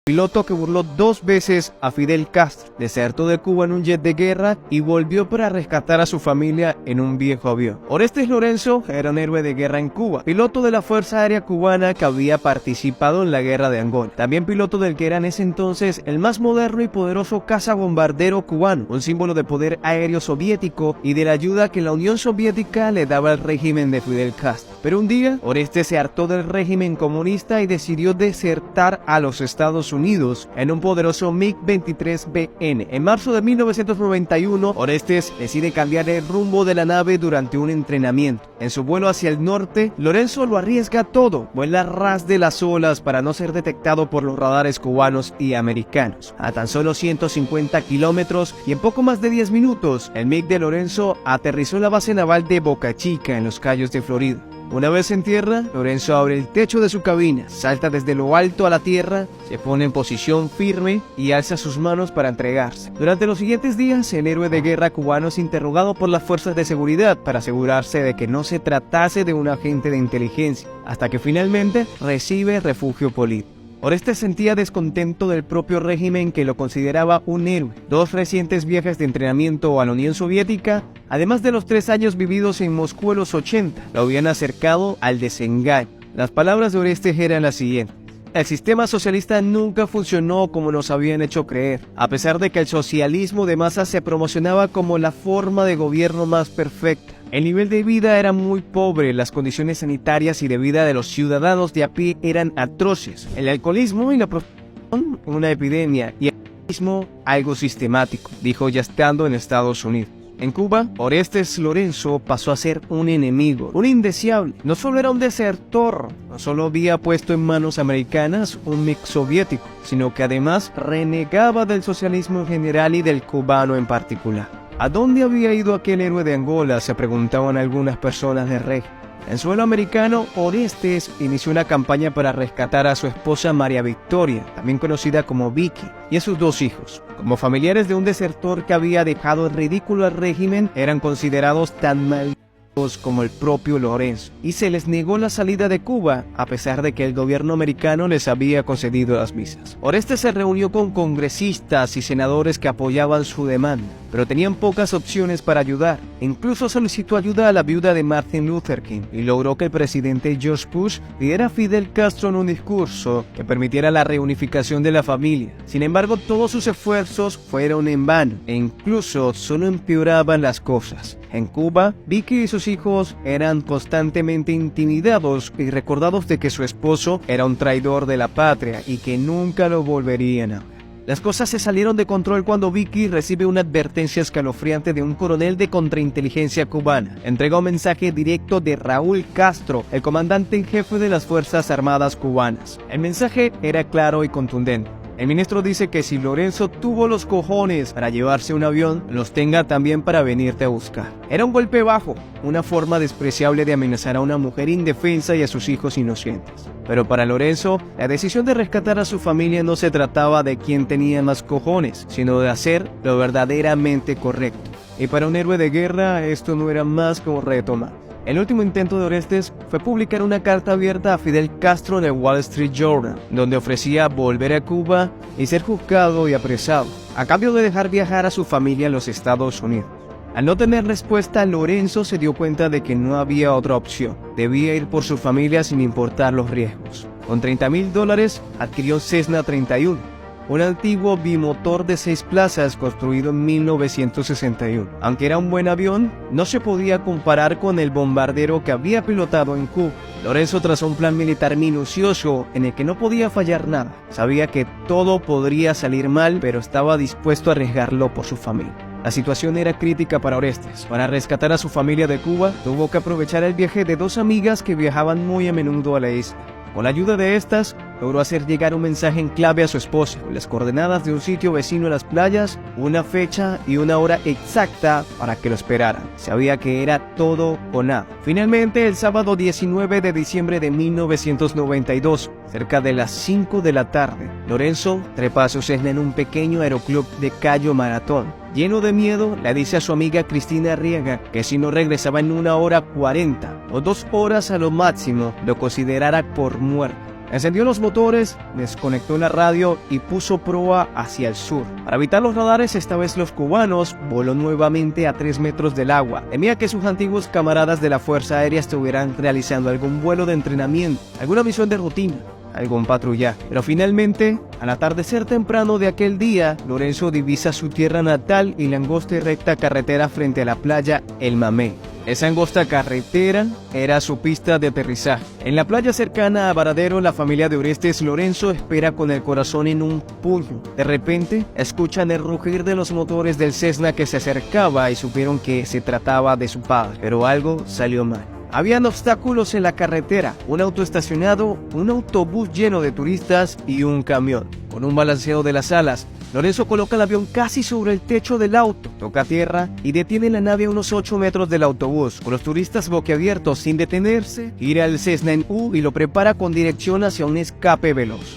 Piloto que burló 2 veces a Fidel Castro, desertó de Cuba en un jet de guerra y volvió para rescatar a su familia en un viejo avión. Orestes Lorenzo era un héroe de guerra en Cuba, piloto de la Fuerza Aérea Cubana que había participado en la guerra de Angola. También piloto del que era en ese entonces el más moderno y poderoso cazabombardero cubano, un símbolo de poder aéreo soviético y de la ayuda que la Unión Soviética le daba al régimen de Fidel Castro. Pero un día, Orestes se hartó del régimen comunista y decidió desertar a los Estados Unidos en un poderoso MiG-23BN. En marzo de 1991, Orestes decide cambiar el rumbo de la nave durante un entrenamiento. En su vuelo hacia el norte, Lorenzo lo arriesga todo, vuela a ras de las olas para no ser detectado por los radares cubanos y americanos. A tan solo 150 kilómetros y en poco más de 10 minutos, el MiG de Lorenzo aterrizó en la base naval de Boca Chica, en los Cayos de Florida. Una vez en tierra, Lorenzo abre el techo de su cabina, salta desde lo alto a la tierra, se pone en posición firme y alza sus manos para entregarse. Durante los siguientes días, el héroe de guerra cubano es interrogado por las fuerzas de seguridad para asegurarse de que no se tratase de un agente de inteligencia, hasta que finalmente recibe refugio político. Orestes sentía descontento del propio régimen que lo consideraba un héroe. 2 recientes viajes de entrenamiento a la Unión Soviética, además de los 3 años vividos en Moscú en los 80, lo habían acercado al desengaño. Las palabras de Orestes eran las siguientes: el sistema socialista nunca funcionó como nos habían hecho creer, a pesar de que el socialismo de masas se promocionaba como la forma de gobierno más perfecta. El nivel de vida era muy pobre, las condiciones sanitarias y de vida de los ciudadanos de a pie eran atroces. El alcoholismo y la prostitución, una epidemia, y el racismo, algo sistemático, dijo ya estando en Estados Unidos. En Cuba, Orestes Lorenzo pasó a ser un enemigo, un indeseable. No solo era un desertor, no solo había puesto en manos americanas un MiG soviético, sino que además renegaba del socialismo en general y del cubano en particular. ¿A dónde había ido aquel héroe de Angola?, se preguntaban algunas personas del régimen. En suelo americano, Orestes inició una campaña para rescatar a su esposa María Victoria, también conocida como Vicky, y a sus 2 hijos. Como familiares de un desertor que había dejado en ridículo al régimen, eran considerados tan malditos como el propio Lorenzo, y se les negó la salida de Cuba, a pesar de que el gobierno americano les había concedido las visas. Orestes se reunió con congresistas y senadores que apoyaban su demanda, pero tenían pocas opciones para ayudar. Incluso solicitó ayuda a la viuda de Martin Luther King y logró que el presidente George Bush pidiera a Fidel Castro en un discurso que permitiera la reunificación de la familia. Sin embargo, todos sus esfuerzos fueron en vano e incluso solo empeoraban las cosas. En Cuba, Vicky y sus hijos eran constantemente intimidados y recordados de que su esposo era un traidor de la patria y que nunca lo volverían a ver. Las cosas se salieron de control cuando Vicky recibe una advertencia escalofriante de un coronel de contrainteligencia cubana. Entrega un mensaje directo de Raúl Castro, el comandante en jefe de las Fuerzas Armadas cubanas. El mensaje era claro y contundente. El ministro dice que si Lorenzo tuvo los cojones para llevarse un avión, los tenga también para venirte a buscar. Era un golpe bajo, una forma despreciable de amenazar a una mujer indefensa y a sus hijos inocentes. Pero para Lorenzo, la decisión de rescatar a su familia no se trataba de quién tenía más cojones, sino de hacer lo verdaderamente correcto. Y para un héroe de guerra, esto no era más que un reto más. El último intento de Orestes fue publicar una carta abierta a Fidel Castro en el Wall Street Journal, donde ofrecía volver a Cuba y ser juzgado y apresado, a cambio de dejar viajar a su familia a los Estados Unidos. Al no tener respuesta, Lorenzo se dio cuenta de que no había otra opción. Debía ir por su familia sin importar los riesgos. Con $30,000 adquirió Cessna 31, un antiguo bimotor de 6 plazas construido en 1961. Aunque era un buen avión, no se podía comparar con el bombardero que había pilotado en Cuba. Lorenzo trazó un plan militar minucioso en el que no podía fallar nada. Sabía que todo podría salir mal, pero estaba dispuesto a arriesgarlo por su familia. La situación era crítica para Orestes. Para rescatar a su familia de Cuba, tuvo que aprovechar el viaje de 2 amigas que viajaban muy a menudo a la isla. Con la ayuda de estas, logró hacer llegar un mensaje en clave a su esposa, las coordenadas de un sitio vecino a las playas, una fecha y una hora exacta para que lo esperaran. Sabía que era todo o nada. Finalmente, el sábado 19 de diciembre de 1992, cerca de las 5 de la tarde, Lorenzo trepa a su Cessna en un pequeño aeroclub de Cayo Maratón. Lleno de miedo, le dice a su amiga Cristina Arriaga que si no regresaba en 1 hora 40 o 2 horas a lo máximo, lo considerara por muerto. Encendió los motores, desconectó la radio y puso proa hacia el sur. Para evitar los radares, esta vez los cubanos, voló nuevamente a 3 metros del agua. Temía que sus antiguos camaradas de la Fuerza Aérea estuvieran realizando algún vuelo de entrenamiento, alguna misión de rutina, algún patrullaje. Pero finalmente, al atardecer temprano de aquel día, Lorenzo divisa su tierra natal y la angosta y recta carretera frente a la playa El Mamey. Esa angosta carretera era su pista de aterrizaje. En la playa cercana a Varadero, la familia de Orestes Lorenzo espera con el corazón en un puño. De repente, escuchan el rugir de los motores del Cessna que se acercaba y supieron que se trataba de su padre. Pero algo salió mal. Habían obstáculos en la carretera, un auto estacionado, un autobús lleno de turistas y un camión. Con un balanceo de las alas, Lorenzo coloca el avión casi sobre el techo del auto, toca tierra y detiene la nave a unos 8 metros del autobús. Con los turistas boquiabiertos sin detenerse, gira el Cessna en U y lo prepara con dirección hacia un escape veloz.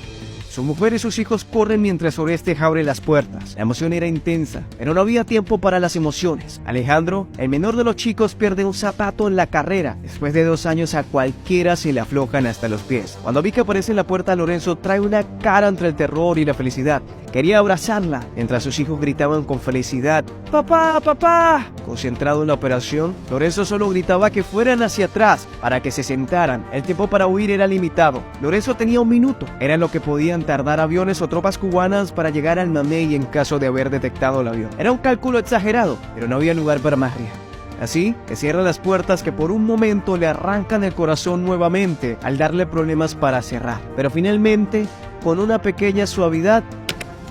Su mujer y sus hijos corren mientras Orestes abre las puertas. La emoción era intensa, pero no había tiempo para las emociones. Alejandro, el menor de los chicos, pierde un zapato en la carrera. Después de 2 años a cualquiera se le aflojan hasta los pies. Cuando vi que aparece en la puerta, Lorenzo trae una cara entre el terror y la felicidad. Quería abrazarla, mientras sus hijos gritaban con felicidad: ¡Papá, papá! Concentrado en la operación, Lorenzo solo gritaba que fueran hacia atrás para que se sentaran. El tiempo para huir era limitado. Lorenzo tenía 1 minuto. Era lo que podían tardar aviones o tropas cubanas para llegar al Mamey en caso de haber detectado el avión. Era un cálculo exagerado, pero no había lugar para más riesgo. Así que cierra las puertas que por un momento le arrancan el corazón nuevamente al darle problemas para cerrar. Pero finalmente, con una pequeña suavidad,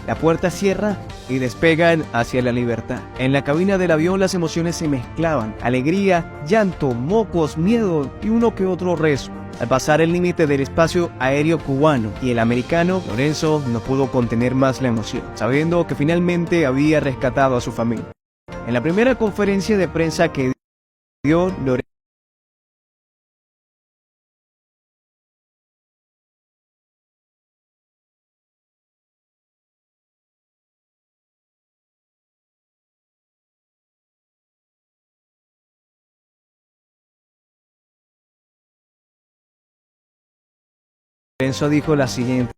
la puerta cierra y despegan hacia la libertad. En la cabina del avión las emociones se mezclaban: alegría, llanto, mocos, miedo y uno que otro rezo. Al pasar el límite del espacio aéreo cubano y el americano, Lorenzo no pudo contener más la emoción, sabiendo que finalmente había rescatado a su familia. En la primera conferencia de prensa que dio, Lorenzo dijo la siguiente: